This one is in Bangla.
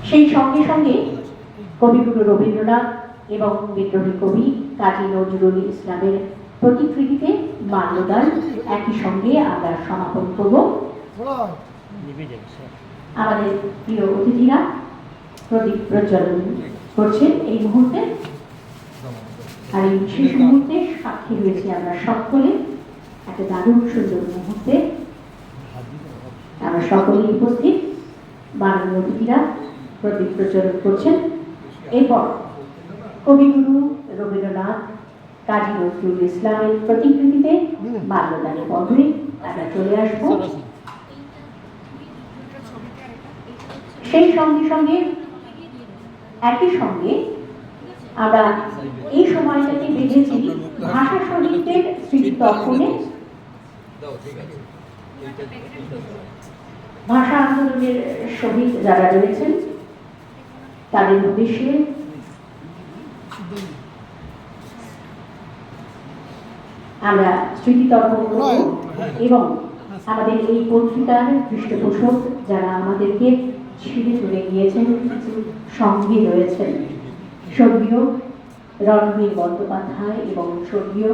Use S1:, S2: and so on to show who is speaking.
S1: সেই সঙ্গে সঙ্গে কবিগুরু রবীন্দ্রনাথ এবং বিদ্রোহী কবি কাজী নজরুল ইসলামের প্রতিকৃতিতে মাল্যদান একই সঙ্গে আমরা সমাপন করব। আমাদের প্রিয় অতিথিরা প্রদীপ প্রজ্বলন করছেন এই মুহূর্তে, আর এই বিশেষ মুহূর্তে সাক্ষী রয়েছে আমরা সকলে। একটা দারুণ সুন্দর মুহূর্তে আমরা সকলেই উপস্থিত। মাননীয় অতিথিরা প্রদীপ প্রজ্বলন করছেন। এরপর কবিগুরু রবীন্দ্রনাথ কাজী নজরুল ইসলামের প্রতিকৃতিতে মাল্যদানের পদে আমরা চলে আসবো। সেই সঙ্গে সঙ্গে একই সঙ্গে আমরা এই সময়টাকে বেঁধেছি ভাষা শহীদদের স্মৃতিতর্পণে। ভাষা আন্দোলনের শহীদ যারা রয়েছেন তাদের উদ্দেশ্যে আমরা স্মৃতিতর্পণ করব এবং আমাদের এই পত্রিকার পৃষ্ঠপোষক যারা আমাদেরকে ছিঁড়ে চলে গিয়েছেন, কিছু সঙ্গী রয়েছেন, স্বর্গীয় রণবীর বন্দ্যোপাধ্যায় এবং স্বর্গীয়